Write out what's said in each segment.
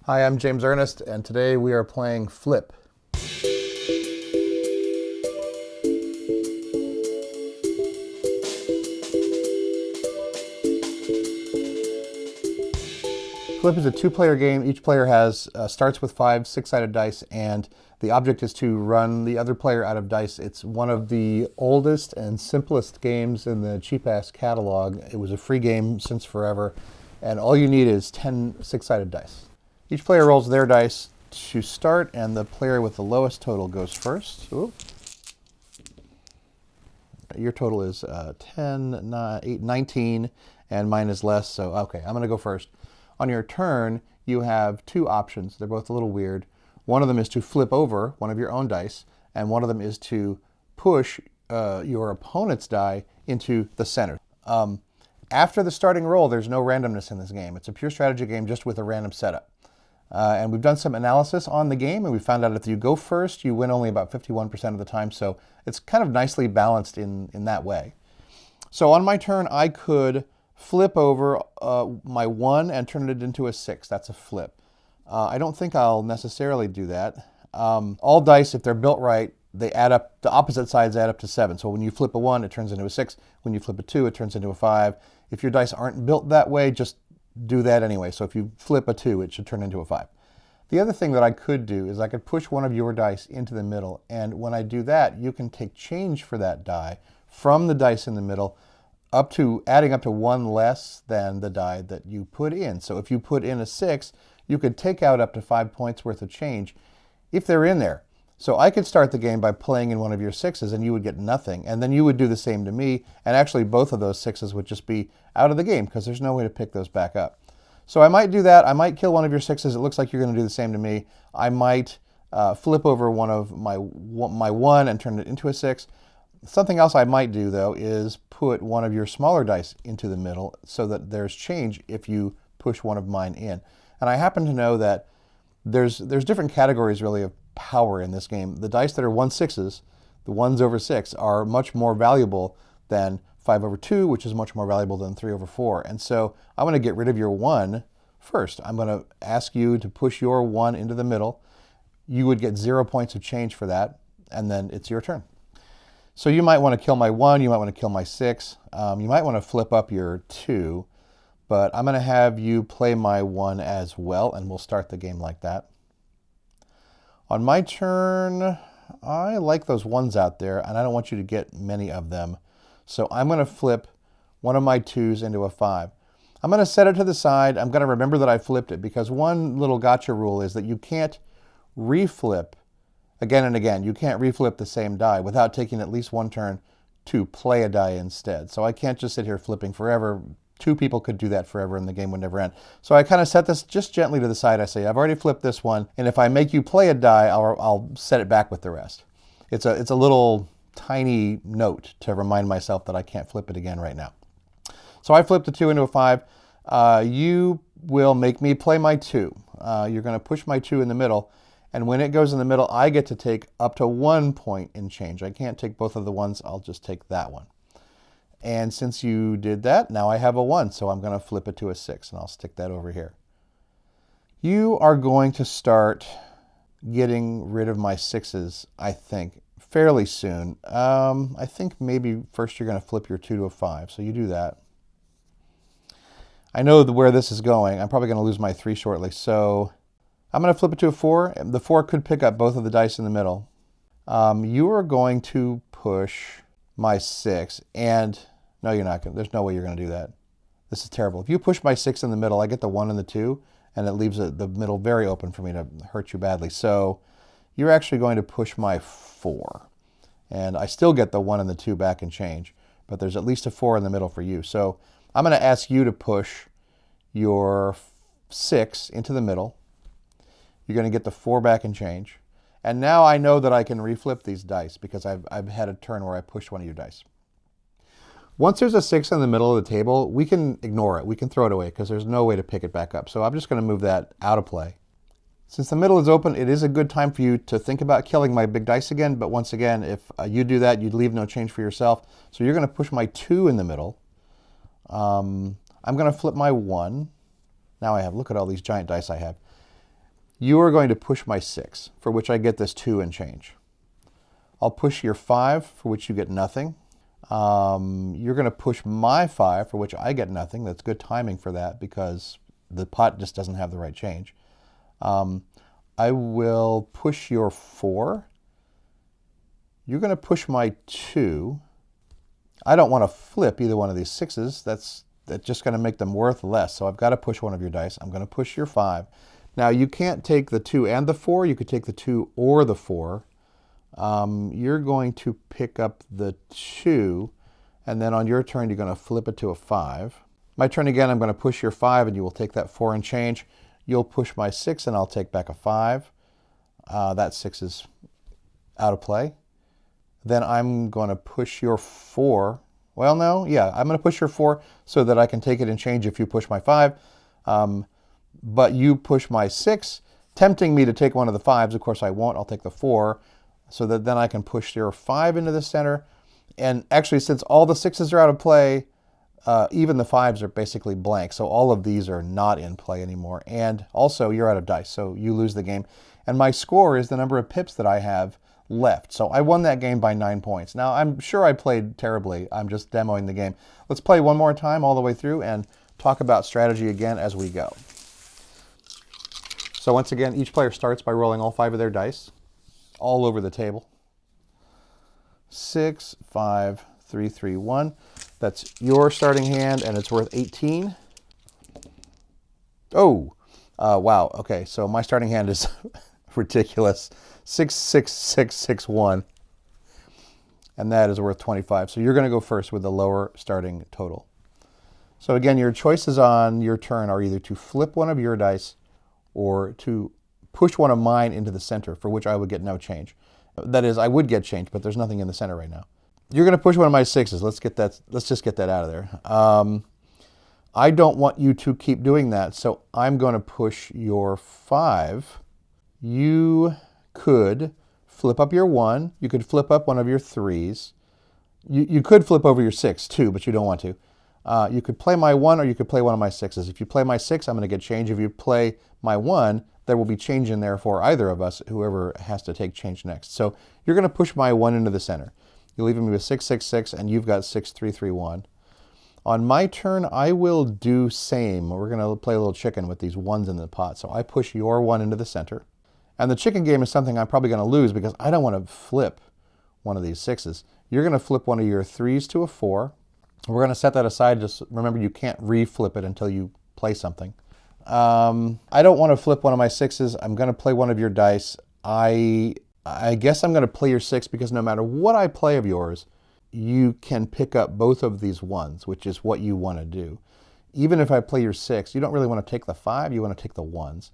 Hi, I'm James Ernest, and today we are playing Flip. Flip is a two-player game. Each player starts with 5 six-sided dice, and the object is to run the other player out of dice. It's one of the oldest and simplest games in the Cheapass catalog. It was a free game since forever, and all you need is 10 six-sided dice. Each player rolls their dice to start, and the player with the lowest total goes first. Ooh. Your total is 10, 8, 19, and mine is less, so okay, I'm going to go first. On your turn, you have two options. They're both a little weird. One of them is to flip over one of your own dice, and one of them is to push your opponent's die into the center. After the starting roll, there's no randomness in this game. It's a pure strategy game just with a random setup. And we've done some analysis on the game, and we found out if you go first, you win only about 51% of the time, so it's kind of nicely balanced in that way. So on my turn, I could flip over my 1 and turn it into a 6. That's a flip. I don't think I'll necessarily do that. All dice, if they're built right, they add up, the opposite sides add up to 7. So when you flip a 1, it turns into a 6. When you flip a 2, it turns into a 5. If your dice aren't built that way, just do that anyway. So if you flip a 2, it should turn into a 5. The other thing that I could do is I could push one of your dice into the middle, and when I do that, you can take change for that die from the dice in the middle, adding up to 1 less than the die that you put in. So if you put in a 6, you could take out up to 5 points worth of change if they're in there. So I could start the game by playing in one of your 6s, and you would get nothing, and then you would do the same to me, and actually both of those 6s would just be out of the game because there's no way to pick those back up. So I might do that. I might kill one of your 6s. It looks like you're going to do the same to me. I might flip over one of my 1 and turn it into a 6. Something else I might do, though, is put one of your smaller dice into the middle so that there's change if you push one of mine in. And I happen to know that there's different categories, really, of power in this game. The dice that are 1/6s, the 1s over 6, are much more valuable than 5 over 2, which is much more valuable than 3 over 4. And so I'm going to get rid of your 1 first. I'm going to ask you to push your 1 into the middle. You would get 0 points of change for that, and then it's your turn. So you might want to kill my 1, you might want to kill my 6, you might want to flip up your 2, but I'm going to have you play my 1 as well, and we'll start the game like that. On my turn, I like those 1s out there, and I don't want you to get many of them. So I'm going to flip one of my 2s into a 5. I'm going to set it to the side. I'm going to remember that I flipped it, because one little gotcha rule is that you can't reflip again and again. You can't reflip the same die without taking at least one turn to play a die instead. So I can't just sit here flipping forever. 2 people could do that forever and the game would never end. So I kind of set this just gently to the side. I say, I've already flipped this one, and if I make you play a die, I'll set it back with the rest. It's a little tiny note to remind myself that I can't flip it again right now. So I flipped a 2 into a 5. You will make me play my 2. You're going to push my 2 in the middle. And when it goes in the middle, I get to take up to 1 point in change. I can't take both of the 1s. I'll just take that one. And since you did that, now I have a 1. So I'm going to flip it to a 6, and I'll stick that over here. You are going to start getting rid of my 6s, I think, fairly soon. I think maybe first you're going to flip your 2 to a 5. So you do that. I know where this is going. I'm probably going to lose my 3 shortly. So I'm going to flip it to a 4. The 4 could pick up both of the dice in the middle. You are going to push my 6, and no, you're not going to. There's no way you're going to do that. This is terrible. If you push my 6 in the middle, I get the 1 and the 2, and it leaves the middle very open for me to hurt you badly. So you're actually going to push my 4, and I still get the 1 and the 2 back in change, but there's at least a 4 in the middle for you. So I'm going to ask you to push your 6 into the middle. You're going to get the 4 back in change. And now I know that I can reflip these dice because I've had a turn where I pushed one of your dice. Once there's a 6 in the middle of the table, we can ignore it. We can throw it away because there's no way to pick it back up. So I'm just going to move that out of play. Since the middle is open, it is a good time for you to think about killing my big dice again. But once again, if you do that, you'd leave no change for yourself. So you're going to push my 2 in the middle. I'm going to flip my 1. Now I have, look at all these giant dice I have. You are going to push my 6, for which I get this 2 and change. I'll push your 5, for which you get nothing. You're going to push my 5, for which I get nothing. That's good timing for that because the pot just doesn't have the right change. I will push your 4. You're going to push my 2. I don't want to flip either one of these 6s. That's just going to make them worth less. So I've got to push one of your dice. I'm going to push your 5. Now you can't take the 2 and the 4. You could take the 2 or the 4. You're going to pick up the 2, and then on your turn, you're going to flip it to a 5. My turn again, I'm going to push your 5, and you will take that 4 and change. You'll push my 6, and I'll take back a 5. That 6 is out of play. Then I'm going to push your 4. Well, no, yeah, I'm going to push your 4 so that I can take it and change if you push my 5. But you push my 6, tempting me to take one of the 5s. Of course, I won't. I'll take the 4. So that then I can push your 5 into the center. And actually, since all the 6s are out of play, even the 5s are basically blank. So all of these are not in play anymore. And also, you're out of dice, so you lose the game. And my score is the number of pips that I have left. So I won that game by 9 points. Now, I'm sure I played terribly. I'm just demoing the game. Let's play one more time all the way through and talk about strategy again as we go. So once again, each player starts by rolling all 5 of their dice all over the table. 6, 5, 3, 3, 1. That's your starting hand, and it's worth 18. Oh, wow. Okay, so my starting hand is ridiculous. 6, 6, 6, 6, 1. And that is worth 25. So you're going to go first with the lower starting total. So again, your choices on your turn are either to flip one of your dice or to push one of mine into the center, for which I would get no change. That is, I would get change, but there's nothing in the center right now. You're going to push one of my 6s. Let's just get that out of there. I don't want you to keep doing that, so I'm going to push your 5. You could flip up your 1. You could flip up one of your 3s. You could flip over your 6 too, but you don't want to. You could play my 1, or you could play one of my 6s. If you play my 6, I'm going to get change. If you play my 1, there will be change in there for either of us, whoever has to take change next. So you're going to push my 1 into the center. You're leaving me with 6, 6, 6, and you've got 6, 3, 3, 1. On my turn, I will do same. We're going to play a little chicken with these 1s in the pot. So I push your 1 into the center. And the chicken game is something I'm probably going to lose because I don't want to flip one of these 6s. You're going to flip one of your 3s to a 4. We're going to set that aside. Just remember, you can't re-flip it until you play something. I don't want to flip one of my 6s. I'm going to play one of your dice. I guess I'm going to play your 6 because no matter what I play of yours, you can pick up both of these 1s, which is what you want to do. Even if I play your 6, you don't really want to take the 5. You want to take the 1s.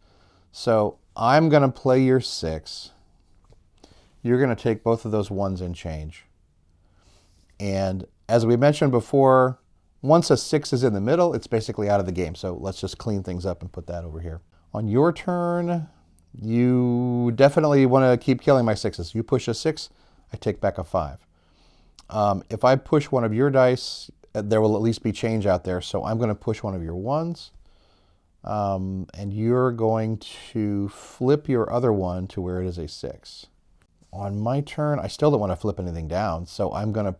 So I'm going to play your 6. You're going to take both of those 1s and change. And as we mentioned before, once a 6 is in the middle, it's basically out of the game. So let's just clean things up and put that over here. On your turn, you definitely want to keep killing my 6s. You push a 6, I take back a 5. If I push one of your dice, there will at least be change out there. So I'm going to push one of your 1s. And you're going to flip your other 1 to where it is a 6. On my turn, I still don't want to flip anything down. So I'm going to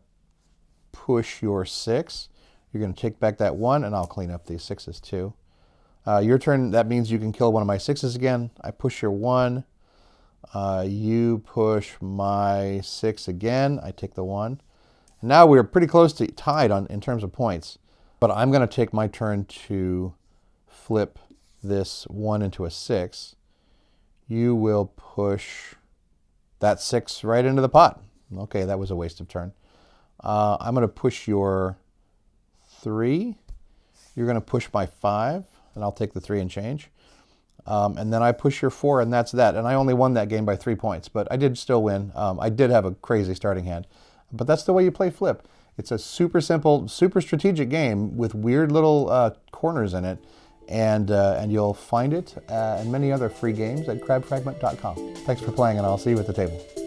push your 6. You're going to take back that 1, and I'll clean up these 6s too. Your turn, that means you can kill one of my 6s again. I push your 1. You push my 6 again. I take the 1. And now we're pretty close to tied in terms of points. But I'm going to take my turn to flip this 1 into a 6. You will push that 6 right into the pot. Okay, that was a waste of turn. I'm going to push your 3. You're going to push my 5, and I'll take the 3 and change. And then I push your 4, and that's that. And I only won that game by 3 points, but I did still win. I did have a crazy starting hand. But that's the way you play Flip. It's a super simple, super strategic game with weird little corners in it. And you'll find it and many other free games at crabfragment.com. Thanks for playing, and I'll see you at the table.